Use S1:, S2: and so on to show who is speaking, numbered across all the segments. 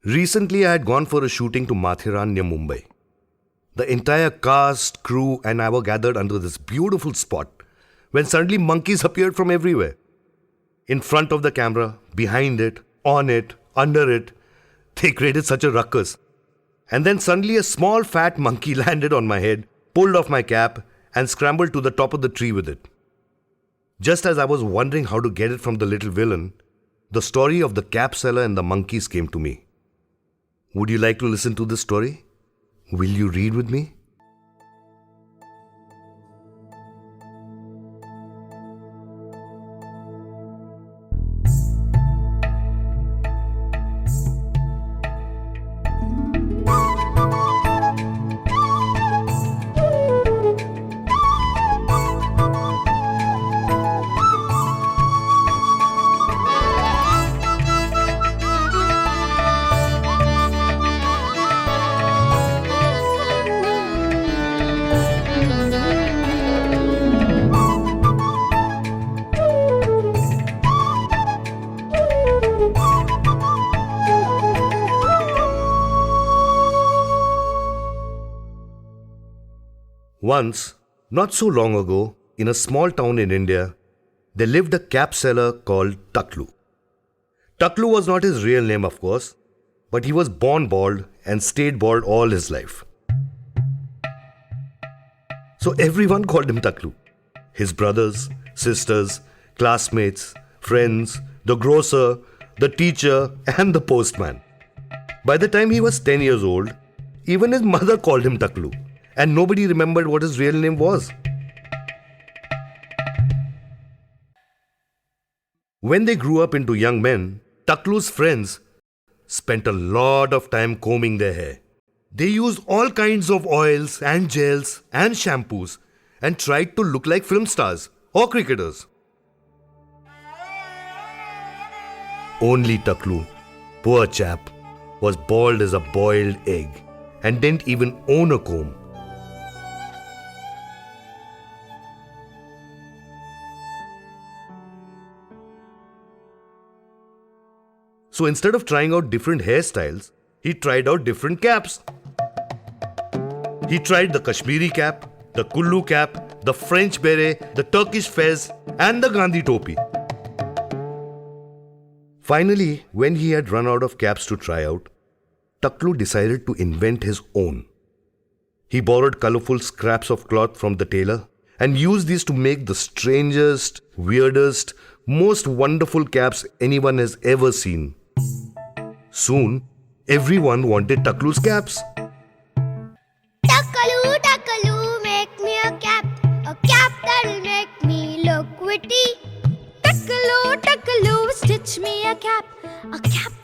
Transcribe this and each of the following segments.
S1: Recently, I had gone for a shooting to Mathiran near Mumbai. The entire cast, crew, and I were gathered under this beautiful spot when suddenly monkeys appeared from everywhere. In front of the camera, behind it, on it, under it. They created such a ruckus. And then suddenly a small fat monkey landed on my head, pulled off my cap, and scrambled to the top of the tree with it. Just as I was wondering how to get it from the little villain, the story of the Capseller and the monkeys came to me. Would you like to listen to this story? Will you read with me? Once, not so long ago, in a small town in India, there lived a Capseller called Taklu. Taklu was not his real name, of course, but he was born bald and stayed bald all his life. So everyone called him Taklu. His brothers, sisters, classmates, friends, the grocer, the teacher, and the postman. By the time he was 10 years old, even his mother called him Taklu. And nobody remembered what his real name was. When they grew up into young men, Taklu's friends spent a lot of time combing their hair. They used all kinds of oils and gels and shampoos and tried to look like film stars or cricketers. Only Taklu, poor chap, was bald as a boiled egg and didn't even own a comb. So instead of trying out different hairstyles, he tried out different caps. He tried the Kashmiri cap, the Kullu cap, the French beret, the Turkish fez, and the Gandhi topi. Finally, when he had run out of caps to try out, Taklu decided to invent his own. He borrowed colorful scraps of cloth from the tailor and used these to make the strangest, weirdest, most wonderful caps anyone has ever seen. Soon, everyone wanted Taklu's caps.
S2: Takalu, Takalu, make me a cap that'll make me look witty.
S3: Takalu, Takalu, stitch me a cap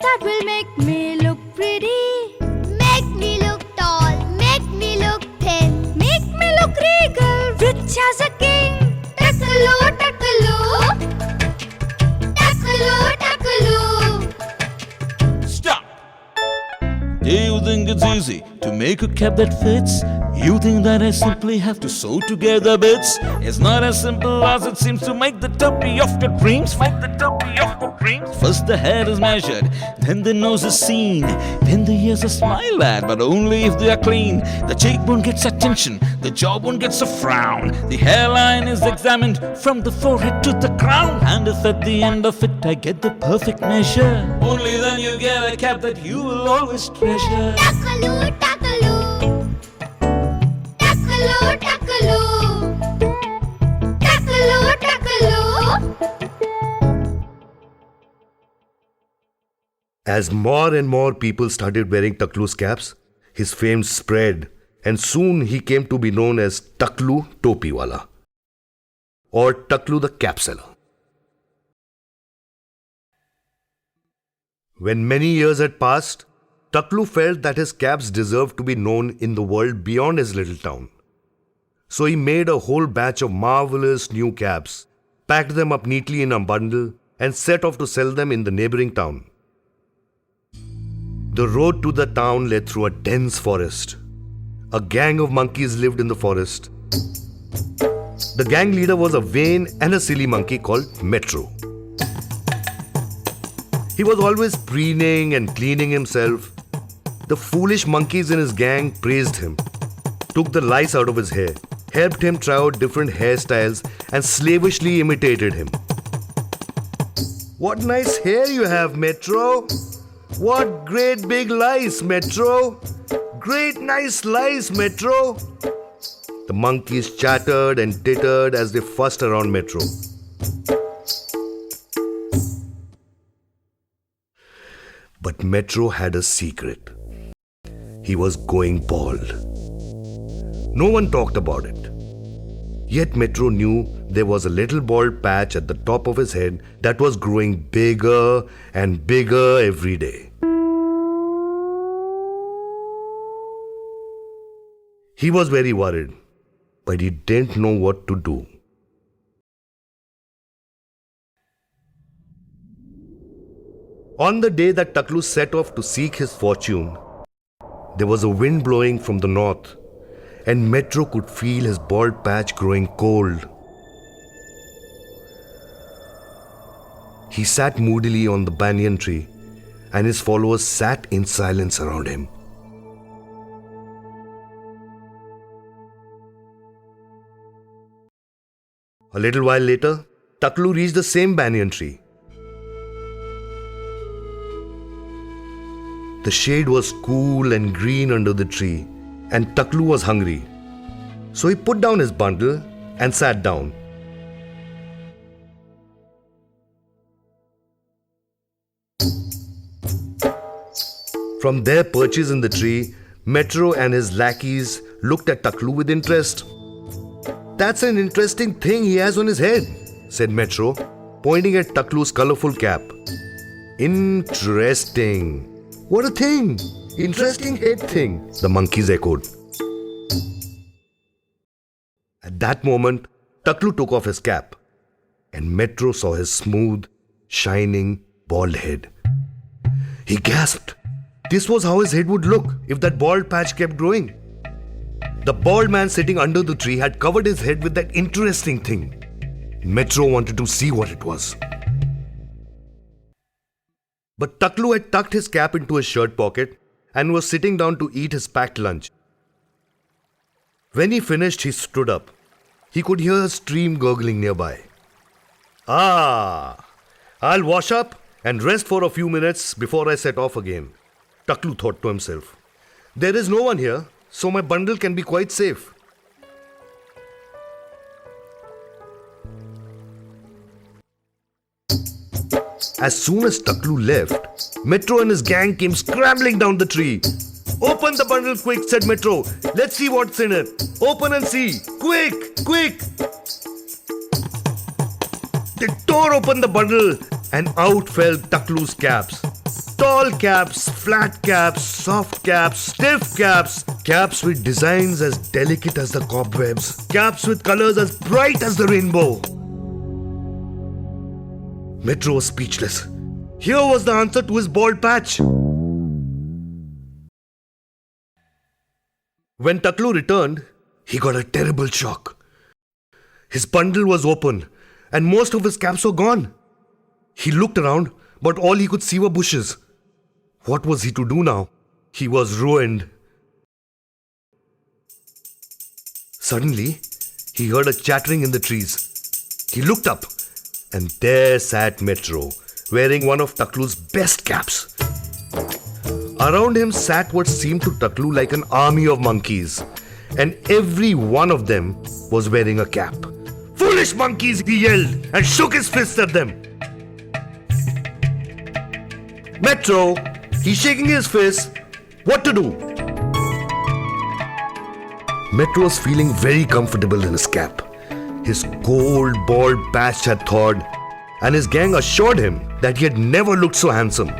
S3: that will make me look pretty.
S2: Make me look tall, make me look thin,
S3: Make me look regal, rich as a king.
S2: Takalu, Takalu, Takalu, Takalu.
S4: Stop! Do you think it's easy to make a cap that fits? You think that I simply have to sew together bits? It's not as simple as it seems to make the topi of your dreams. First the head is measured, then the nose is seen, then the ears are smiled at, but only if they are clean. The cheekbone gets attention, the jawbone gets a frown. The hairline is examined from the forehead to the crown. And if at the end of it I get the perfect measure, only then you get a cap that you will always treasure.
S2: Takalu, Takalu, Takalu, Takalu, Takalu, Takalu.
S1: As more and more people started wearing Taklu's caps, his fame spread and soon he came to be known as Taklu Topiwala or Taklu the Capseller. When many years had passed, Taklu felt that his caps deserved to be known in the world beyond his little town. So he made a whole batch of marvelous new caps, packed them up neatly in a bundle and set off to sell them in the neighboring town. The road to the town led through a dense forest. A gang of monkeys lived in the forest. The gang leader was a vain and a silly monkey called Metro. He was always preening and cleaning himself. The foolish monkeys in his gang praised him, took the lice out of his hair, helped him try out different hairstyles, and slavishly imitated him. What nice hair you have, Metro! What great big lice, Metro! Great nice lice, Metro! The monkeys chattered and tittered as they fussed around Metro. But Metro had a secret. He was going bald. No one talked about it. Yet Metro knew there was a little bald patch at the top of his head that was growing bigger and bigger every day. He was very worried, but he didn't know what to do. On the day that Taklu set off to seek his fortune, there was a wind blowing from the north, and Metro could feel his bald patch growing cold. He sat moodily on the banyan tree, and his followers sat in silence around him. A little while later, Taklu reached the same banyan tree. The shade was cool and green under the tree, and Taklu was hungry. So he put down his bundle and sat down. From their perches in the tree, Metro and his lackeys looked at Taklu with interest. "That's an interesting thing he has on his head," said Metro, pointing at Taklu's colorful cap. "Interesting. What a thing! Interesting head thing," the monkeys echoed. At that moment, Taklu took off his cap, and Metro saw his smooth, shining, bald head. He gasped. This was how his head would look if that bald patch kept growing. The bald man sitting under the tree had covered his head with that interesting thing. Metro wanted to see what it was. But Taklu had tucked his cap into his shirt pocket and was sitting down to eat his packed lunch. When he finished, he stood up. He could hear a stream gurgling nearby. I'll wash up and rest for a few minutes before I set off again, Taklu thought to himself. There is no one here, so my bundle can be quite safe. As soon as Taklu left, Metro and his gang came scrambling down the tree. "Open the bundle quick," said Metro. "Let's see what's in it. Open and see. Quick, quick." They tore open the bundle and out fell Taklu's caps. Tall caps, flat caps, soft caps, stiff caps, caps with designs as delicate as the cobwebs, caps with colors as bright as the rainbow. Metro was speechless. Here was the answer to his bald patch. When Taklu returned, he got a terrible shock. His bundle was open and most of his caps were gone. He looked around, but all he could see were bushes. What was he to do now? He was ruined. Suddenly, he heard a chattering in the trees. He looked up, and there sat Metro, wearing one of Taklu's best caps. Around him sat what seemed to Taklu like an army of monkeys, and every one of them was wearing a cap. "Foolish monkeys!" he yelled, and shook his fist at them. "Metro, he's shaking his fist. What to do?" Metro was feeling very comfortable in his cap. His gold bald patch had thawed, and his gang assured him that he had never looked so handsome.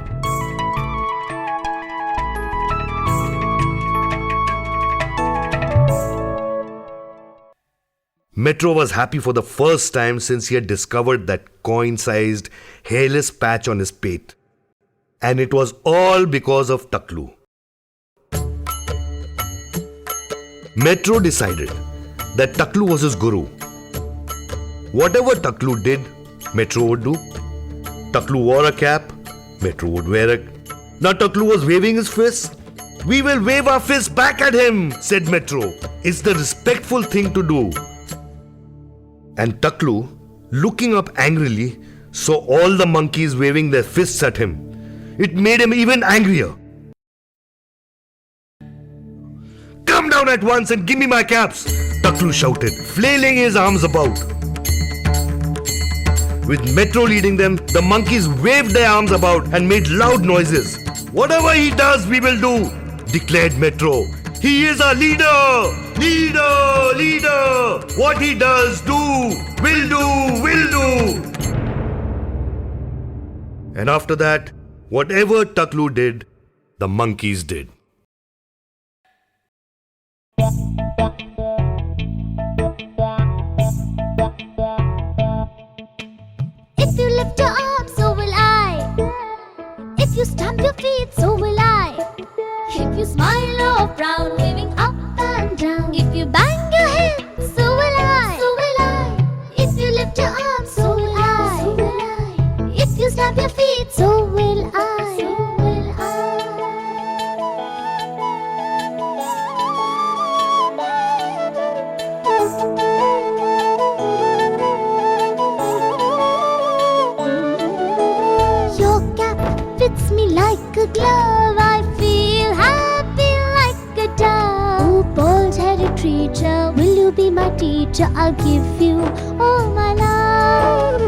S1: Metro was happy for the first time since he had discovered that coin-sized, hairless patch on his pate. And it was all because of Taklu. Metro decided that Taklu was his guru. Whatever Taklu did, Metro would do. Taklu wore a cap, Metro would wear it. Now Taklu was waving his fist. We will wave our fists back at him, said Metro. It's the respectful thing to do. And Taklu, looking up angrily, saw all the monkeys waving their fists at him. It made him even angrier. Come down at once and give me my caps, Taklu shouted, flailing his arms about. With Metro leading them, the monkeys waved their arms about and made loud noises. Whatever he does, we will do, declared Metro. He is our leader! Leader! Leader! What he does, do! Will do! Will do! And after that, whatever Taklu did, the monkeys did.
S3: If you lift your arms, so will I. If you stamp your feet, so will I. If you smile or frown, waving up and down. If you bang your head, so will I. So will I. If you lift your arms, so will I. So will I. If you stamp your feet, so will I. So will Your cap fits me like a glove. I feel happy like a dove. Oh, bald-headed creature, will you be my teacher? I'll give you all my love.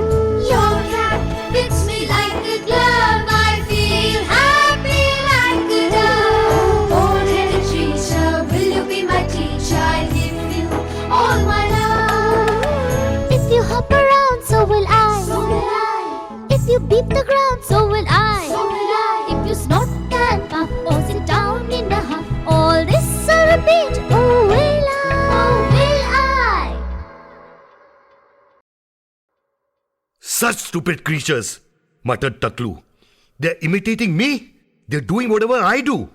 S3: Your cap fits me like a glove. I feel happy like a dove. Oh, bald-headed creature, will you be my teacher? I'll give you all my love. If you hop around, so will I. So will I. If you beat the ground, so will I. So will I. If you snort and puff or sit down in a huff, all this I repeat. Oh, will I? Oh, will I?
S1: Such stupid creatures, muttered Taklu. They're imitating me. They're doing whatever I do.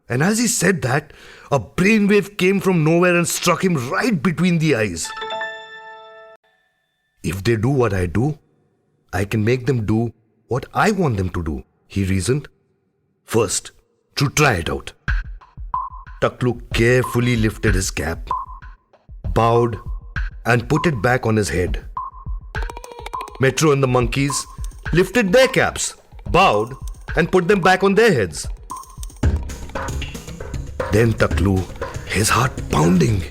S1: And as he said that, a brainwave came from nowhere and struck him right between the eyes. If they do what I do, I can make them do what I want them to do, he reasoned. First, to try it out. Taklu carefully lifted his cap, bowed, and put it back on his head. Metro and the monkeys lifted their caps, bowed, and put them back on their heads. Then Taklu, his heart pounding,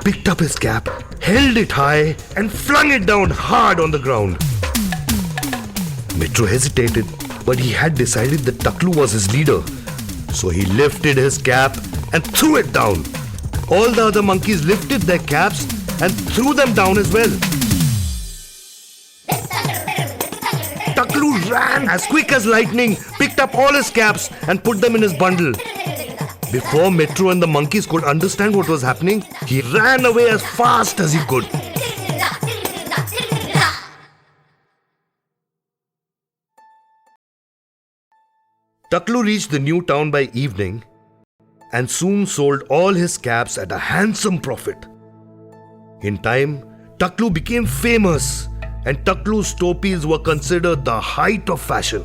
S1: picked up his cap, held it high, and flung it down hard on the ground. Metro hesitated, but he had decided that Taklu was his leader. So he lifted his cap and threw it down. All the other monkeys lifted their caps and threw them down as well. Taklu ran as quick as lightning, picked up all his caps and put them in his bundle. Before Metro and the monkeys could understand what was happening, he ran away as fast as he could. Taklu reached the new town by evening and soon sold all his caps at a handsome profit. In time, Taklu became famous and Taklu's topis were considered the height of fashion.